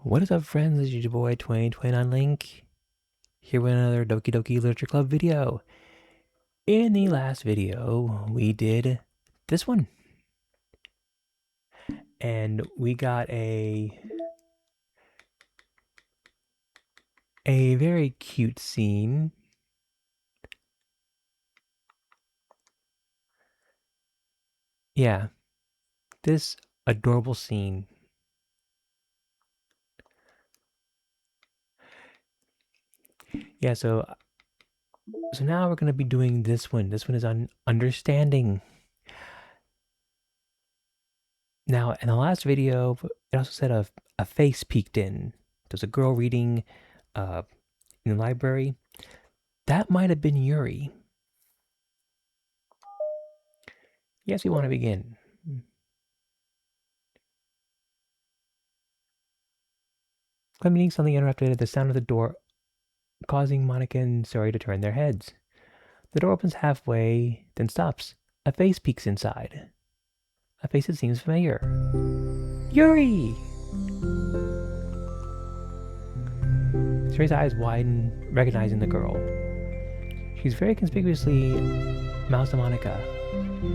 What is up, friends? This is your boy 2029 Link, here with another Doki Doki Literature Club video. In the last video, we did this one. And we got a very cute scene. Yeah, this adorable scene. Yeah, so now we're going to be doing this one. This one is on understanding. Now, in the last video, it also said a face peeked in. There's a girl reading in the library. That might have been Yuri. Yes, we want to begin. Meeting suddenly interrupted at the sound of the door, causing Monica and Sori to turn their heads. The door opens halfway, then stops. A face peeks inside. A face that seems familiar. Yuri! Sori's eyes widen, recognizing the girl. She's very conspicuously mouths to Monica.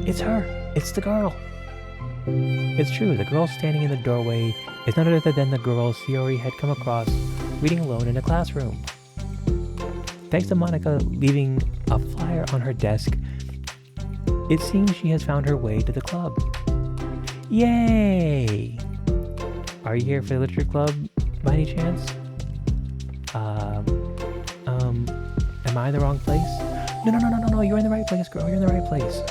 It's her! It's the girl! It's true, the girl standing in the doorway is none other than the girl Sori had come across reading alone in a classroom. Thanks to Monica leaving a flyer on her desk, it seems she has found her way to the club. Yay! Are you here for the literature club by any chance? Am I in the wrong place? No, you're in the right place, girl, you're in the right place.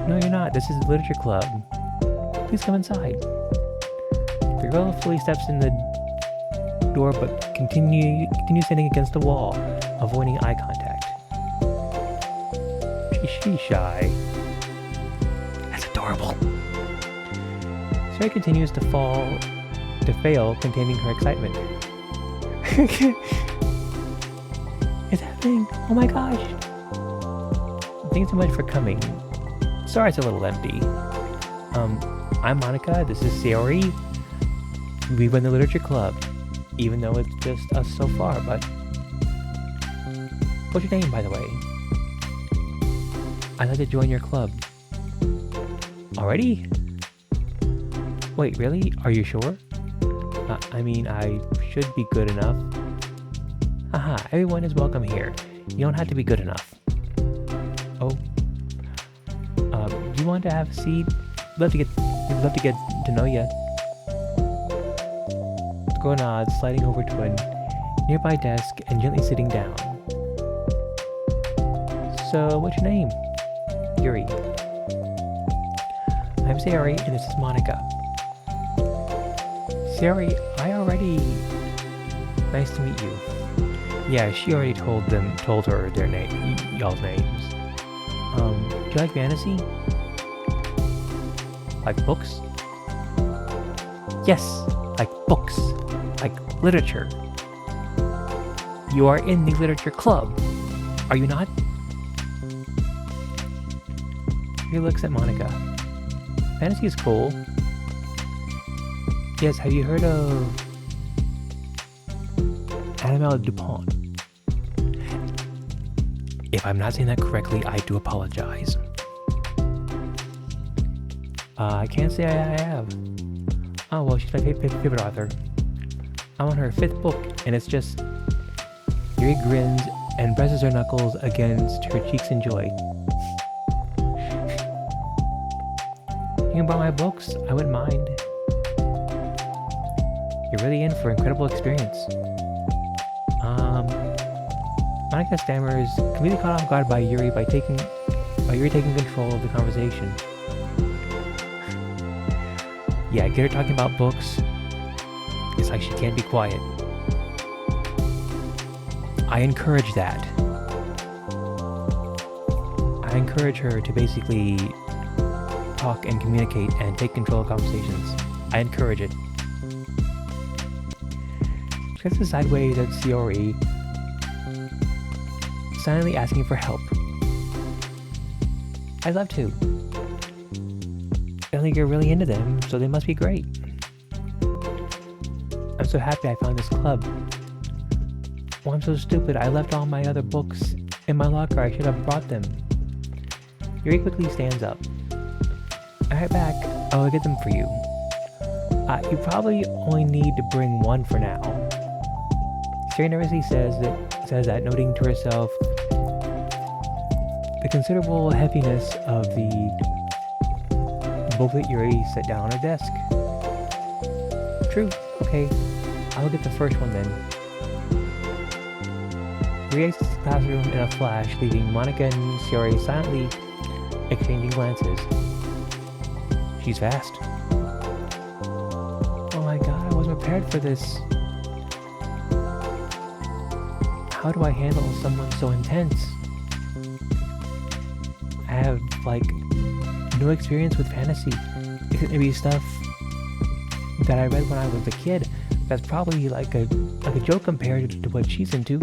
No, you're not, this is the literature club. Please come inside. The girl fully steps in the door but continues standing against the wall, avoiding eye contact. She's shy. That's adorable. Sari continues to fail containing her excitement. It's happening! Oh my gosh! Thanks so much for coming. Sorry it's a little empty. I'm Monica, this is Sayori. We run the literature club, even though it's just us so far, but... What's your name, by the way? I'd like to join your club. Already? Wait, really? Are you sure? I mean, I should be good enough. Haha, everyone is welcome here. You don't have to be good enough. Oh. Do you want to have a seat? We'd love to get to know you. The girl nods, sliding over to a nearby desk and gently sitting down. So, what's your name? Yuri. I'm Sayori, and this is Monica. Sayori, Nice to meet you. Yeah, she already told her their name, y'all's names. Do you like fantasy? Like books? Yes, like books. Like literature. You are in the literature club, are you not? He looks at Monica. Fantasy is cool. Yes, have you heard of Annabelle Dupont? If I'm not saying that correctly, I do apologize. I can't say I have. Oh, well, she's my favorite author. I'm on her 5th book, and it's just... Yuri grins and presses her knuckles against her cheeks in joy. You can borrow my books, I wouldn't mind. You're really in for an incredible experience. Monica stammers, completely caught off guard by Yuri taking control of the conversation. Yeah, get her talking about books. It's like she can't be quiet. I encourage that. I encourage her to basically talk and communicate and take control of conversations. I encourage it. She glances sideways at Sayori, silently asking for help. I'd love to. Sounds like you're really into them, so they must be great. I'm so happy I found this club. Oh, I'm so stupid. I left all my other books in my locker. I should have brought them. Yuri quickly stands up. Alright, back. I'll get them for you. You probably only need to bring one for now. Siri nervously says that, noting to herself the considerable heaviness of the book that Yuri set down on her desk. True. Okay. I'll get the first one then. Yuri exits the classroom in a flash, leaving Monica and Yuri silently exchanging glances. She's fast. Oh my god, I wasn't prepared for this. How do I handle someone so intense? I have, like, no experience with fantasy. It could be stuff that I read when I was a kid. That's probably like a joke compared to what she's into.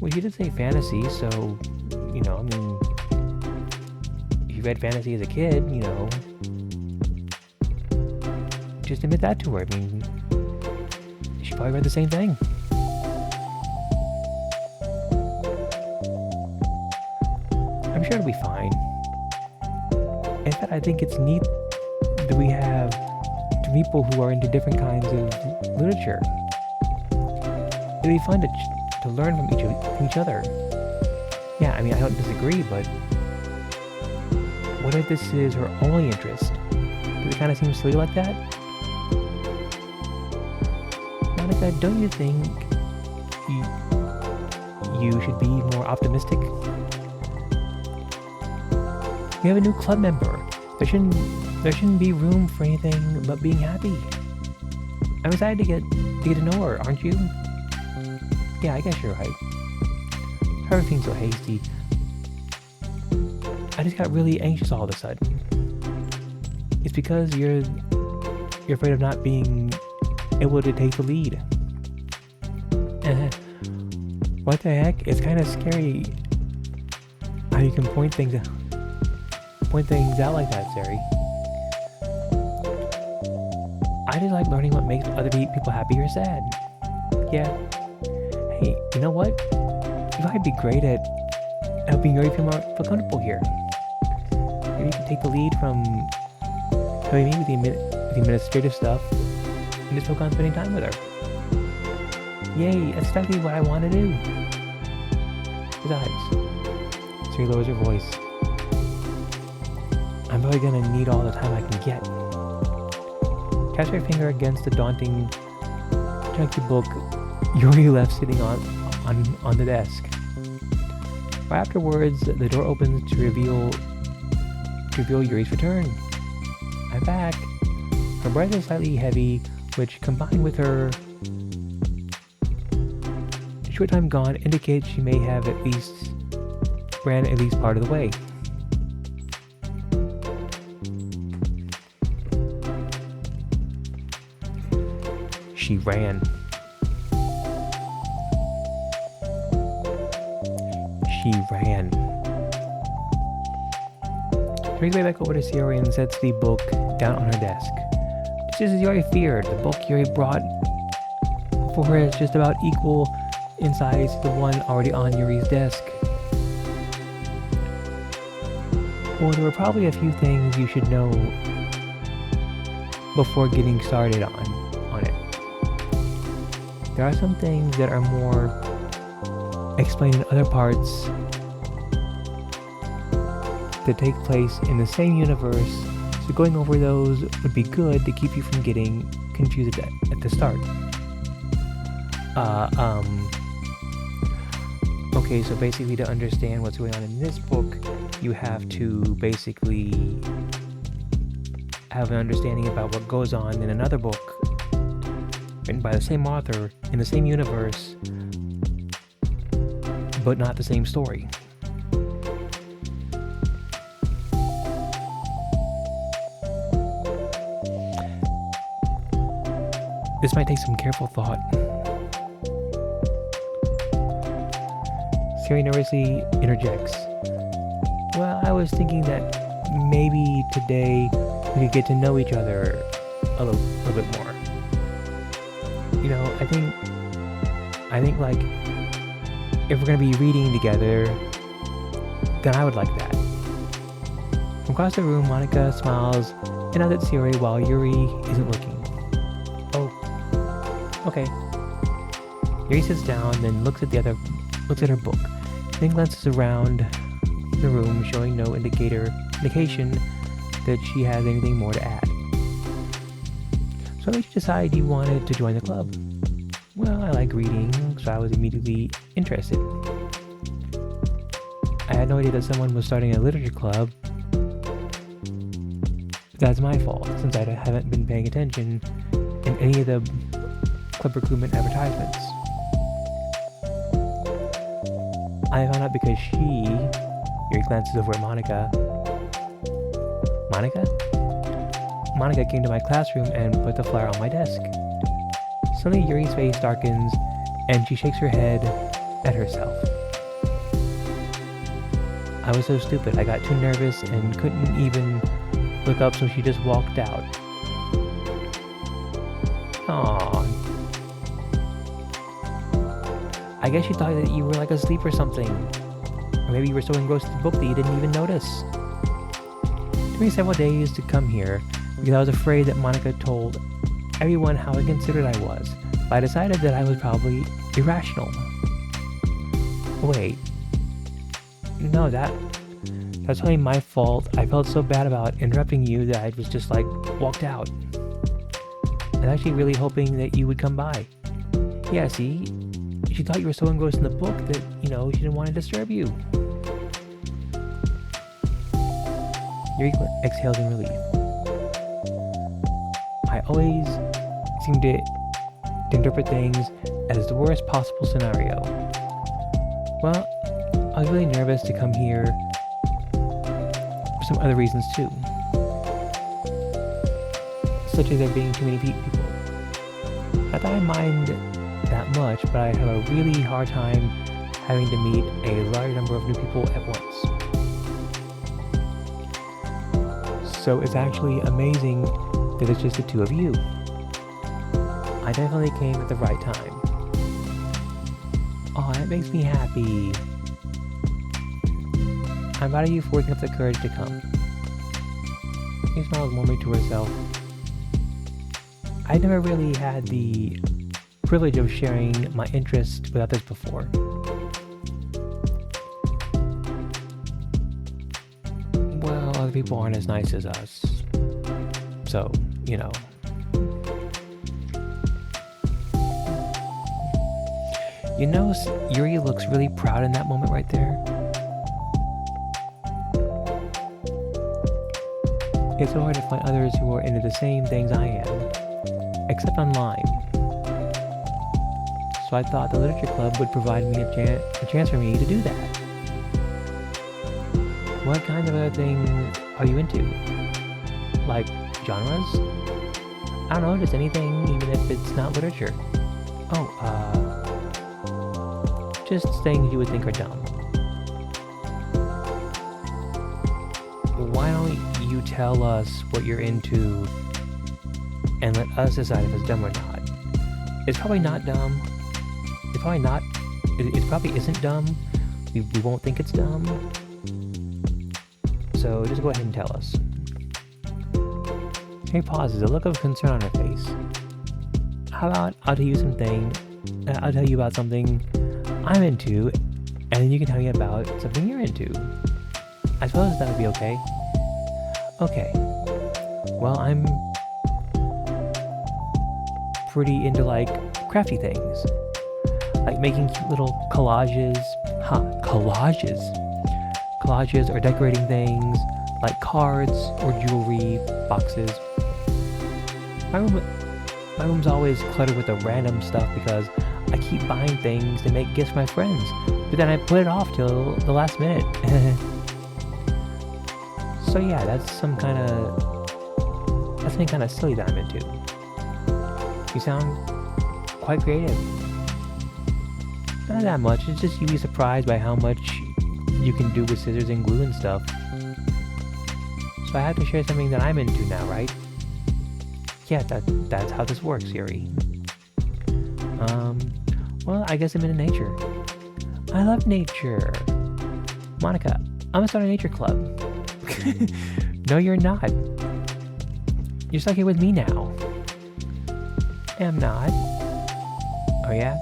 Well, you did say fantasy, so, you know, I mean, if you read fantasy as a kid, you know, just admit that to her. I mean, she probably read the same thing. I'm sure it'll be fine. In fact, I think it's neat that we have people who are into different kinds of literature. It'd be fun to learn from each other. Yeah, I mean, I don't disagree, but what if this is her only interest? Does it kind of seem silly like that? Monica, don't you think you should be more optimistic? We have a new club member. There shouldn't be room for anything but being happy. I'm excited to get to know her, aren't you? Yeah, I guess you're right. Everything's so hasty. I just got really anxious all of a sudden. It's because you're afraid of not being able to take the lead. What the heck? It's kind of scary how you can point things out like that, Sari. I just like learning what makes other people happy or sad. Yeah. Hey, you know what? You might be great at helping Yuri feel comfortable here. Maybe you can take the lead from helping me with the administrative stuff and just focus on spending time with her. Yay, that's exactly what I want to do. Besides, Sari lowers her voice. I'm probably gonna need all the time I can get. Taps her finger against the daunting, chunky book Yuri left sitting on the desk. Right afterwards, the door opens to reveal Yuri's return. I'm back. Her breath is slightly heavy, which, combined with her short time gone, indicates she may have ran at least part of the way. She ran. She ran. She makes way back over to Yuri and sets the book down on her desk. Just as Yuri feared, the book Yuri brought for her is just about equal in size to the one already on Yuri's desk. Well, there were probably a few things you should know before getting started on it. There are some things that are more explained in other parts that take place in the same universe, so going over those would be good to keep you from getting confused at the start. Okay, so basically to understand what's going on in this book, you have to basically have an understanding about what goes on in another book written by the same author in the same universe, but not the same story. This might take some careful thought. Siri nervously interjects. Well, I was thinking that maybe today we could get to know each other a little bit more. You know, I think like if we're gonna be reading together, then I would like that. From across the room, Monica smiles and nods at Yuri while Yuri isn't looking. Oh, okay. Yuri sits down, then looks at her book, then glances around the room, showing no indication that she has anything more to add. So what made you decide you wanted to join the club? Well, I like reading, so I was immediately interested. I had no idea that someone was starting a literature club. That's my fault, since I haven't been paying attention in any of the club recruitment advertisements. I found out because Yuri glances over at Monica. Monica? Monica came to my classroom and put the flyer on my desk. Suddenly Yuri's face darkens and she shakes her head at herself. I was so stupid, I got too nervous and couldn't even look up, so she just walked out. Aww. I guess she thought that you were like asleep or something. Or maybe you were so engrossed in the book that you didn't even notice. It took me several days to come here because I was afraid that Monica told everyone how inconsiderate I was. But I decided that I was probably irrational. Wait. No, that's totally my fault. I felt so bad about interrupting you that I was just like walked out. I was actually really hoping that you would come by. Yeah, see? She thought you were so engrossed in the book that, she didn't want to disturb you. Yuri exhales in relief. I always seem to interpret things as the worst possible scenario. Well, I was really nervous to come here for some other reasons too. Such as there being too many people. Not that I mind that much, but I have a really hard time having to meet a large number of new people at once. So it's actually amazing that it's just the two of you. I definitely came at the right time. Oh, that makes me happy. I'm proud of you for working up the courage to come. She smiles warmly to herself. I never really had the privilege of sharing my interest with others before. Well, other people aren't as nice as us. So, Yuri looks really proud in that moment right there. It's so hard to find others who are into the same things I am, except online. So I thought the literature club would provide me a chance for me to do that. What kinds of other things are you into? Like genres? I don't know, just anything, even if it's not literature. Just things you would think are dumb. Why don't you tell us what you're into and let us decide if it's dumb or not? It's probably not dumb. It probably isn't dumb. We won't think it's dumb. So just go ahead and tell us. She pauses, a look of concern on her face. How about I'll tell you about something I'm into, and then you can tell me about something you're into. I suppose that would be okay. Okay. Well, I'm pretty into crafty things. Like making cute little collages. Collages. Collages or decorating things like cards or jewelry boxes. My room's always cluttered with the random stuff because I keep buying things to make gifts for my friends, but then I put it off till the last minute. So yeah, that's something kind of silly that I'm into. You sound quite creative. Not that much, it's just you'd be surprised by how much you can do with scissors and glue and stuff. So I have to share something that I'm into now, right? Yeah, that's how this works, Yuri. Well, I guess I'm into nature. I love nature. Monica, I'm gonna start a nature club. No, you're not. You're stuck here with me now. I'm not. Oh yeah?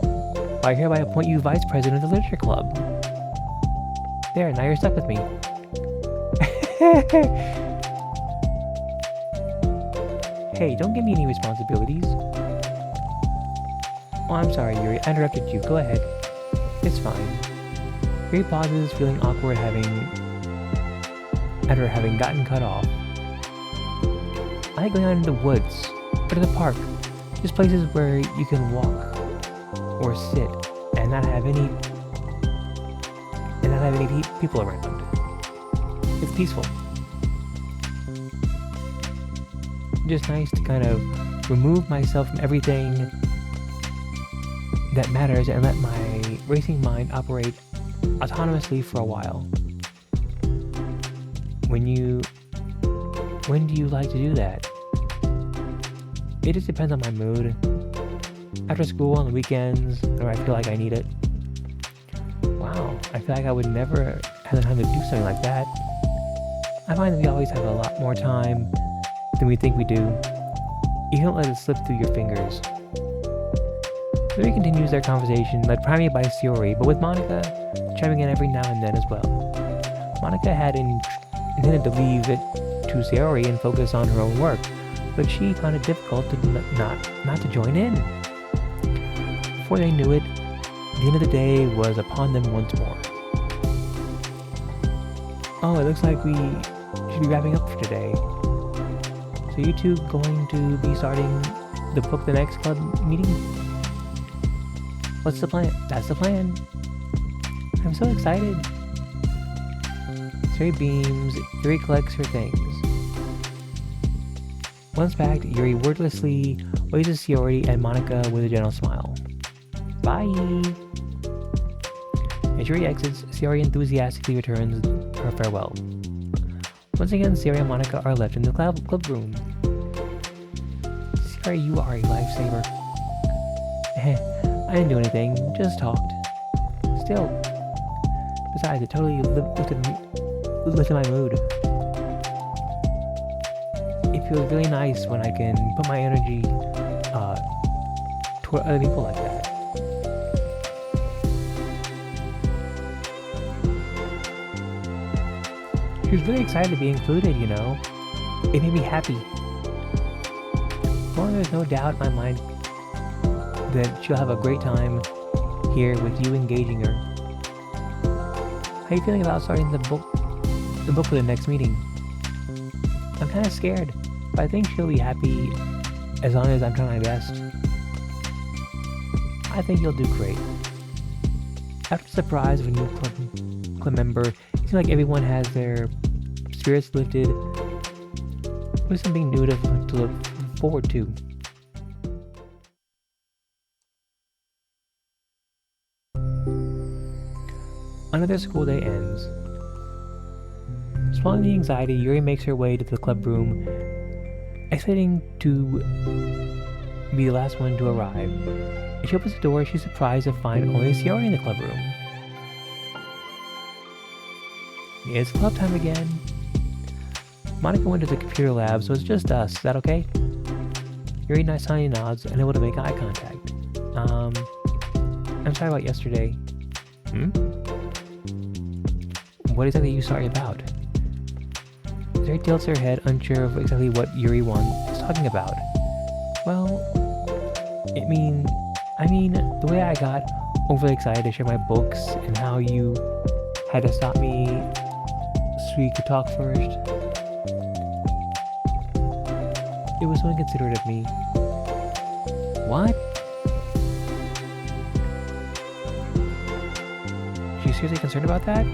Well, I hereby appoint you vice president of the literature club. There, now you're stuck with me. Hey, don't give me any responsibilities. Oh, I'm sorry, Yuri. I interrupted you. Go ahead. It's fine. Yuri pauses, feeling awkward after having gotten cut off. I like going out into the woods, or to the park. Just places where you can walk or sit and not have any people around. It's peaceful. Just nice to kind of remove myself from everything that matters and let my racing mind operate autonomously for a while. When do you like to do that? It just depends on my mood. After school, on the weekends, or I feel like I need it. Wow, I feel like I would never have the time to do something like that. I find that we always have a lot more time than we think we do. You don't let it slip through your fingers. Yuri continues their conversation, led primarily by Yuri, but with Monica chiming in every now and then as well. Monica had intended to leave it to Yuri and focus on her own work, but she found it difficult to not to join in. Before they knew it, the end of the day was upon them once more. Oh, it looks like we should be wrapping up for today. So you two going to be starting the book the next club meeting? What's the plan? That's the plan. I'm so excited. Yuri beams. Yuri collects her things. Once packed, Yuri wordlessly waves at Yuri and Monica with a gentle smile. Bye! As Yuri exits, Yuri enthusiastically returns her farewell. Once again, Yuri and Monica are left in the club room. Yuri, you are a lifesaver. I didn't do anything, just talked. Still. Besides, it totally lifted my mood. It feels really nice when I can put my energy toward other people like that. She was really excited to be included, you know. It made me happy. Well, there's no doubt in my mind that she'll have a great time here with you engaging her. How are you feeling about starting the book for the next meeting? I'm kind of scared, but I think she'll be happy as long as I'm trying my best. I think you'll do great. After the surprise of a new club member, it seems like everyone has their spirits lifted with something new to look forward to. Another school day ends. Swallowing the anxiety, Yuri makes her way to the club room, expecting to be the last one to arrive. As she opens the door, she's surprised to find only Yuri in the club room. It's club time again. Monica went to the computer lab, so it's just us. Is that okay? Yuri silently nods, unable to make eye contact. I'm sorry about yesterday. What exactly are you sorry about? Yuri tilts her head, unsure of exactly what Yuri is talking about. Well, I mean, the way I got overly excited to share my books and how you had to stop me so you could talk first. It was so inconsiderate of me. What? Are you seriously concerned about that?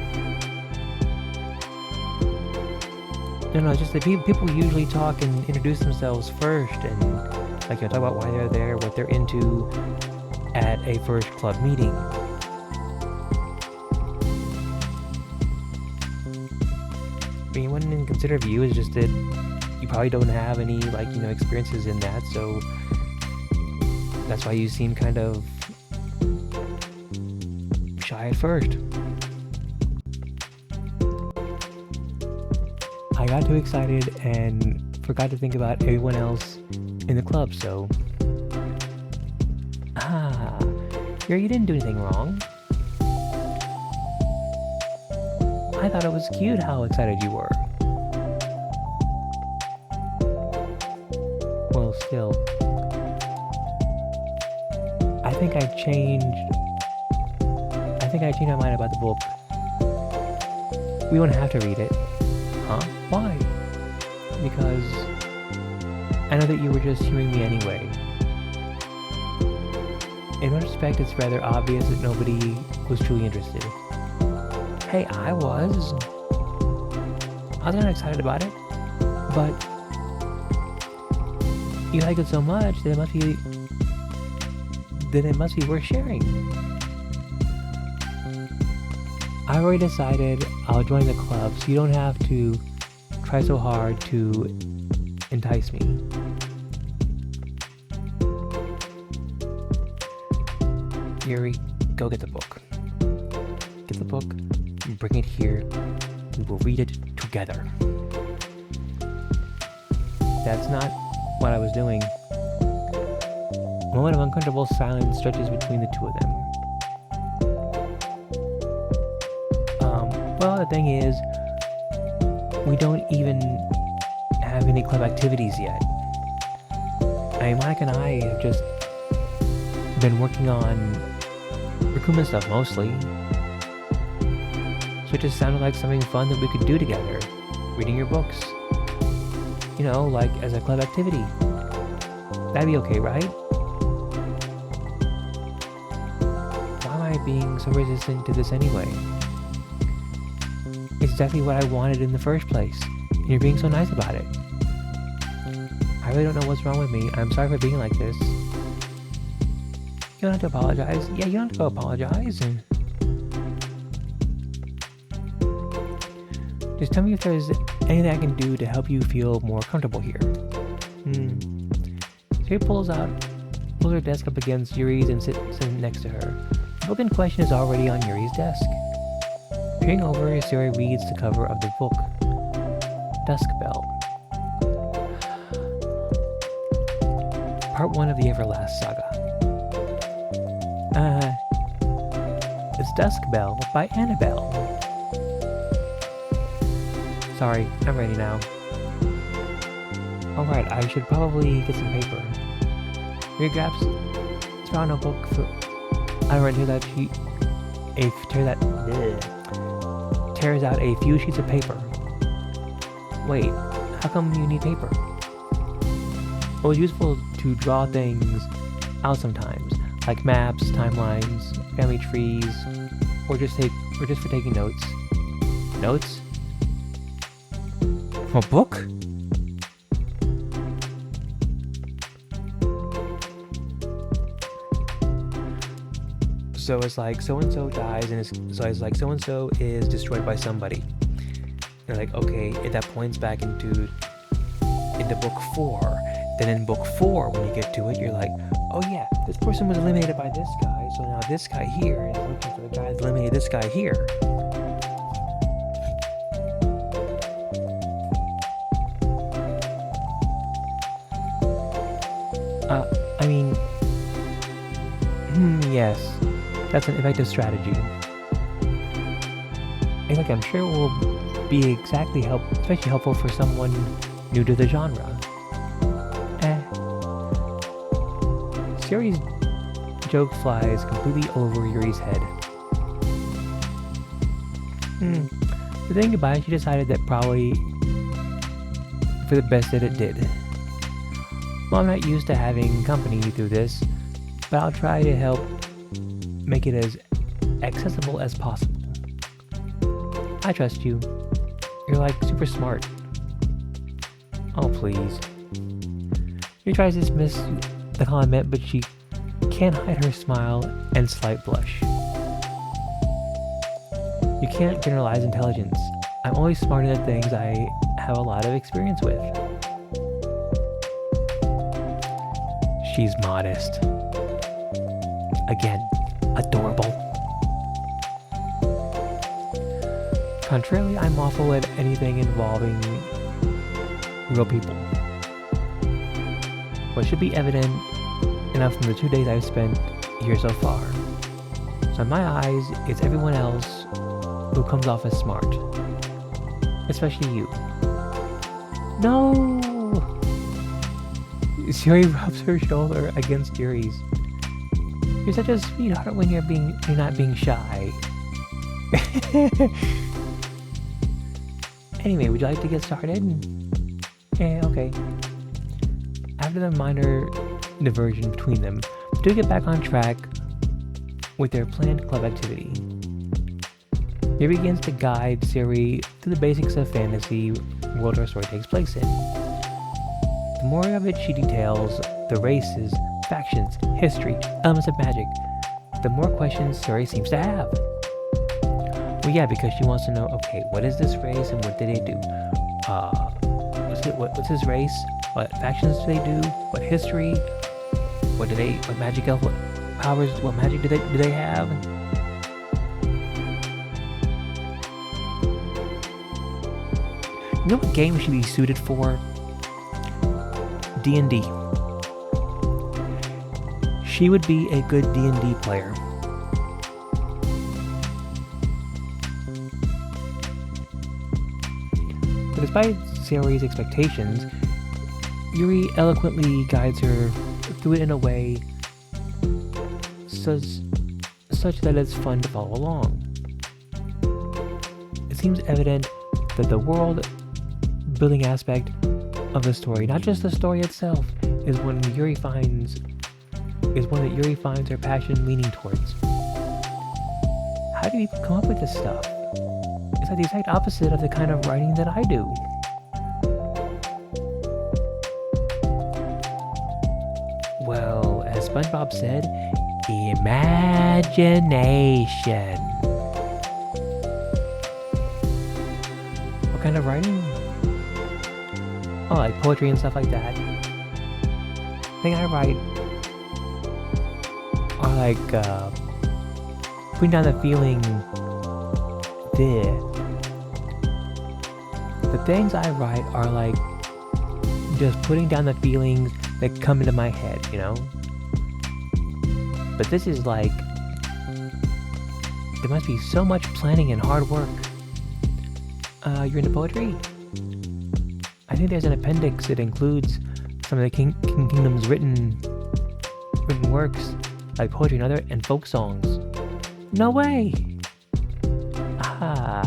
No, it's just that people usually talk and introduce themselves first and talk about why they're there, what they're into at a first club meeting. When wouldn't consider of you is just that you probably don't have any, like, you know, experiences in that, so that's why you seem kind of shy at first. I got too excited and forgot to think about everyone else in the club, so... Yuri, you didn't do anything wrong. I thought it was cute how excited you were. Well, still. I think I changed my mind about the book. We don't have to read it. Huh? Why? Because I know that you were just hearing me anyway. In retrospect, it's rather obvious that nobody was truly interested. Hey, I was kind of excited about it, but you like it so much that it must be worth sharing. I already decided I'll join the club, so you don't have to try so hard to entice me. Yuri, go get the book. Get the book, bring it here, we will read it together. That's not what I was doing. A moment of uncomfortable silence stretches between the two of them. Well, the thing is, we don't even have any club activities yet. I mean, Monica and I have just been working on recruitment stuff mostly. So it just sounded like something fun that we could do together. Reading your books. You know, like as a club activity. That'd be okay, right? Why am I being so resistant to this anyway? It's exactly what I wanted in the first place, and you're being so nice about it. I really don't know what's wrong with me. I'm sorry for being like this. You don't have to apologize. Yeah, you don't have to go apologize. Just tell me if there's anything I can do to help you feel more comfortable here. So he pulls her desk up against Yuri's and sits next to her. The book in question is already on Yuri's desk. Peering over, Yuri reads the cover of the book. Dusk Bell. Part 1 of the Everlast Saga. It's Dusk Bell by Annabelle. Sorry, I'm ready now. Alright, I should probably get some paper. Here, grabs his brown notebook. I read here that she tears out a few sheets of paper. Wait, how come you need paper? Well, it's useful to draw things out sometimes, like maps, timelines, family trees, or just for taking notes. Notes? From a book? So it's like so-and-so dies, and it's like so-and-so is destroyed by somebody. And like, okay, that points back into book 4. Then in book 4, when you get to it, you're like, oh yeah, this person was eliminated by this guy, so now this guy here is looking for the guy that eliminated this guy here. Yes. That's an effective strategy. And like I'm sure it will be especially helpful for someone new to the genre. Yuri's joke flies completely over Yuri's head. To think about it, she decided that probably for the best that it did. Well, I'm not used to having company through this, but I'll try to help make it as accessible as possible. I trust you. You're like super smart. Oh, please. She tries to dismiss the comment, but she can't hide her smile and slight blush. You can't generalize intelligence. I'm only smart in the things I have a lot of experience with. She's modest. Again, adorable. Contrarily, I'm awful at anything involving real people. What should be evident enough from the 2 days I've spent here so far. So in my eyes, it's everyone else who comes off as smart. Especially you. No! Yuri rubs her shoulder against Yuri's. You're such a sweetheart when you're not being shy. Anyway, would you like to get started? Yeah, okay. After the minor diversion between them, do get back on track with their planned club activity. Yuri begins to guide Yuri through the basics of fantasy world her story takes place in. The more of it she details, the races, factions, history, elements of magic, the more questions Yuri seems to have. Well, yeah, because she wants to know, okay, what is this race and what do they do? What's this race? What factions do they do? What history? What magic elf powers? What magic do they have? You know what game should be suited for? D&D. She would be a good D&D player. But despite Sayori's expectations, Yuri eloquently guides her through it in a way such that it's fun to follow along. It seems evident that the world building aspect of the story, not just the story itself, is one that Yuri finds her passion leaning towards. How do you even come up with this stuff? It's like the exact opposite of the kind of writing that I do. Well, as SpongeBob said, imagination. What kind of writing? Oh, like poetry and stuff like that. The thing I write are like putting down the feeling there. The things I write are like just putting down the feelings that come into my head, you know? But this is like, there must be so much planning and hard work. You're into poetry? I think there's an appendix that includes some of the King Kingdom's written works, like poetry and folk songs. No way! Ah.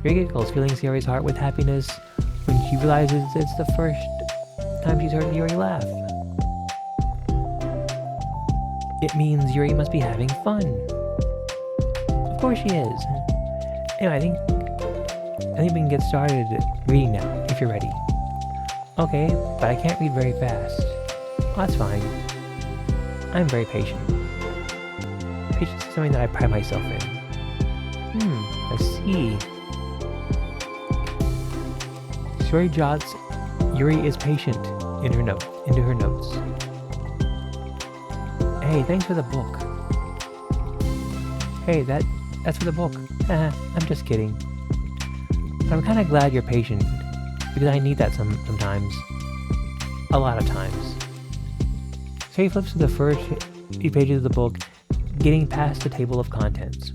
Yuri giggles, filling Sayori's heart with happiness when she realizes it's the first time she's heard Yuri laugh. It means Yuri must be having fun. Of course she is. Anyway, I think we can get started reading now, if you're ready. Okay, but I can't read very fast. Oh, that's fine. I'm very patient. Patience is something that I pride myself in. I see. Yuri jots, Yuri is patient into her notes. Hey, thanks for the book. Hey, that's for the book. I'm just kidding. But I'm kind of glad you're patient, because I need that sometimes. A lot of times. So he flips to the first few pages of the book, getting past the table of contents.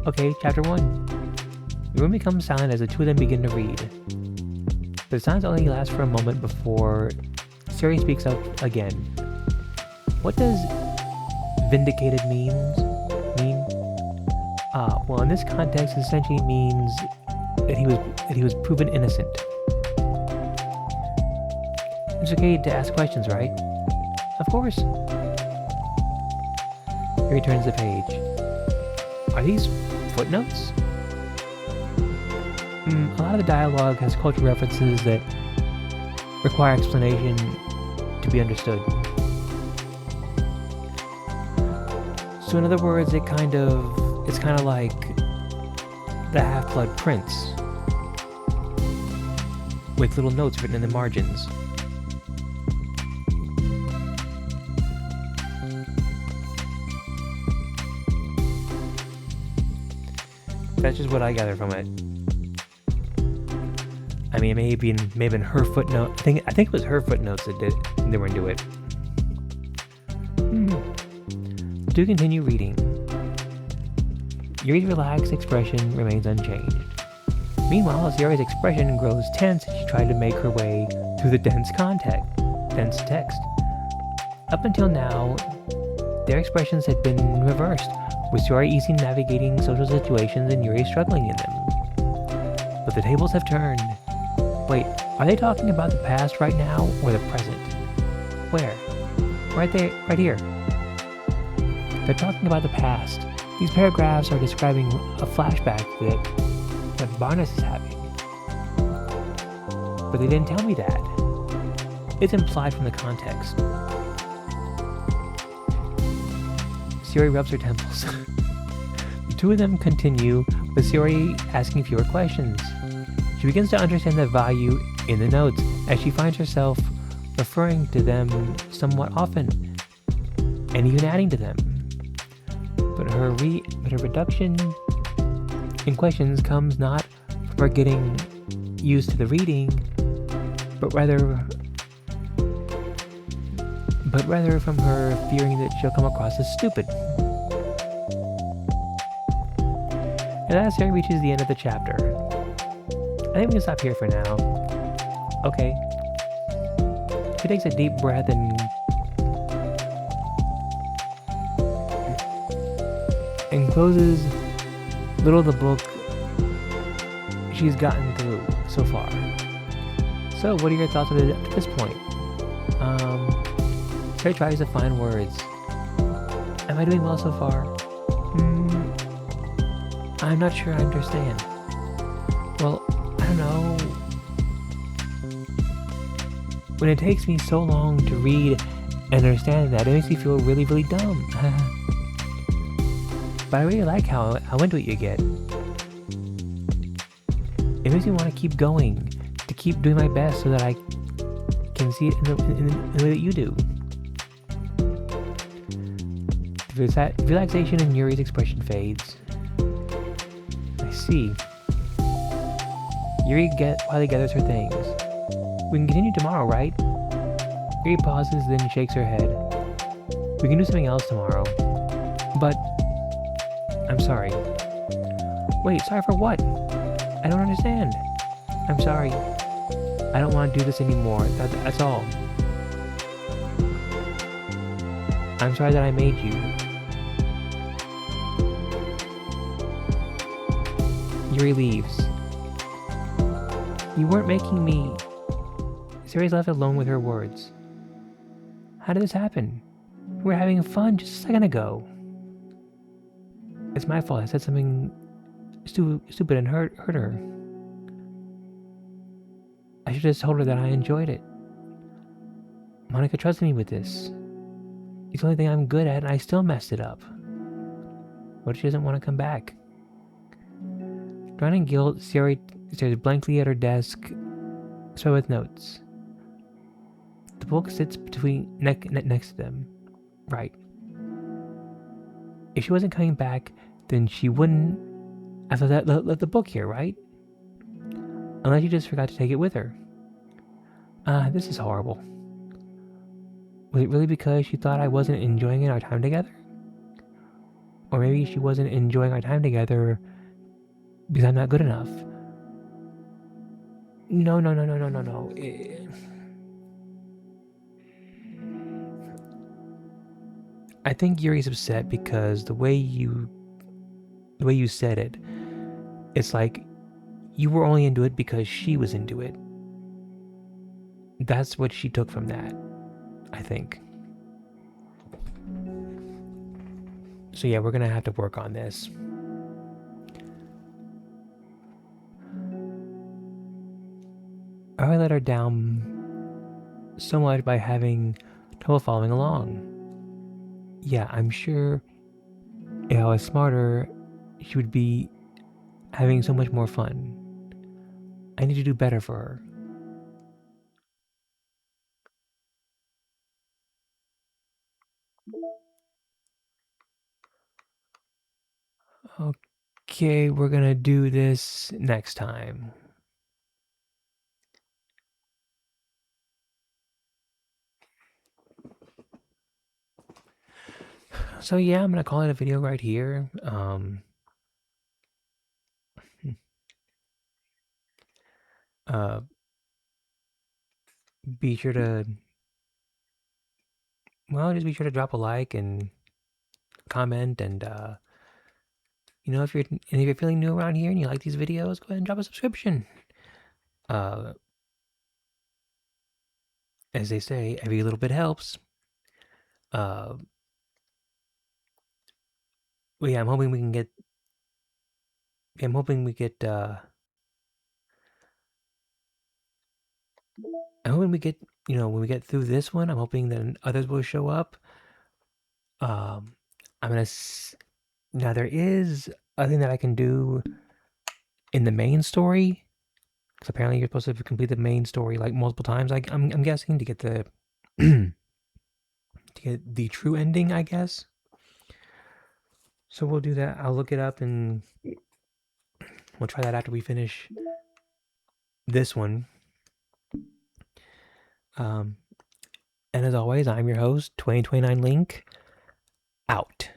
Okay, chapter 1. The room becomes silent as the two of them begin to read. The silence only lasts for a moment before Sayori speaks up again. What does vindicated mean? Well, in this context, it essentially means that he was proven innocent. It's okay to ask questions, right? Of course. He returns the page. Are these footnotes? A lot of the dialogue has cultural references that require explanation to be understood. So in other words, it's kind of like the Half-Blood Prince, with little notes written in the margins. That's just what I gather from it. I mean, it may have been her footnote. I think it was her footnotes that were into it. To continue reading. Yuri's relaxed expression remains unchanged. Meanwhile, Sayori's expression grows tense as she tried to make her way through the dense text. Up until now, their expressions had been reversed, with Sayori easily navigating social situations and Yuri struggling in them. But the tables have turned. Wait, are they talking about the past right now, or the present? Where? Right there, right here. They're talking about the past. These paragraphs are describing a flashback that Barnes is having. But they didn't tell me that. It's implied from the context. Sayori rubs her temples. The two of them continue, with Sayori asking fewer questions. She begins to understand the value in the notes, as she finds herself referring to them somewhat often, and even adding to them. But her reduction in questions comes not from her getting used to the reading, but rather from her fearing that she'll come across as stupid. And as Sayori reaches the end of the chapter, I think we can stop here for now. Okay. She takes a deep breath and closes little of the book she's gotten through so far. So, what are your thoughts of it at this point? Sayori tries to find words. Am I doing well so far? I'm not sure I understand. Well, I don't know. When it takes me so long to read and understand that, it makes me feel really, really dumb. But I really like how into it you get. It makes me want to keep going, to keep doing my best so that I can see it in the way that you do. The relaxation in Yuri's expression fades. I see. Yuri quietly gathers her things. We can continue tomorrow, right? Yuri pauses, then shakes her head. We can do something else tomorrow. But I'm sorry. Wait, sorry for what? I don't understand. I'm sorry. I don't want to do this anymore. That's all. I'm sorry that I made you. Yuri leaves. You weren't making me... Sayori's left alone with her words. How did this happen? We were having fun just a second ago. It's my fault. I said something stupid and hurt her. I should have just told her that I enjoyed it. Monica trusted me with this. It's the only thing I'm good at, and I still messed it up. What if she doesn't want to come back? Drawn in guilt, Sayori stares blankly at her desk, spread with notes. The book sits next to them. Right. If she wasn't coming back, then she wouldn't have left the book here, right? Unless she just forgot to take it with her. This is horrible. Was it really because she thought I wasn't enjoying our time together? Or maybe she wasn't enjoying our time together because I'm not good enough. No. I think Yuri's upset because the way you said it, it's like you were only into it because she was into it. That's what she took from that, I think. So yeah, we're gonna have to work on this. I let her down so much by having trouble following along. Yeah, I'm sure if I was smarter, she would be having so much more fun. I need to do better for her. Okay, we're gonna do this next time. So yeah, I'm gonna call it a video right here. Uh, be sure to, well, just be sure to drop a like and comment, and if you're feeling new around here and you like these videos, go ahead and drop a subscription. Uh, as they say, every little bit helps. Uh, but yeah, I'm hoping we can get. I'm hoping we get. I'm hoping we get. When we get through this one, I'm hoping that others will show up. Um, I'm gonna. Now there is a thing that I can do in the main story, because apparently you're supposed to complete the main story like multiple times. I'm guessing to get the to get the true ending, I guess. So we'll do that. I'll look it up and we'll try that after we finish this one. And as always, I'm your host, 2029 Link, out.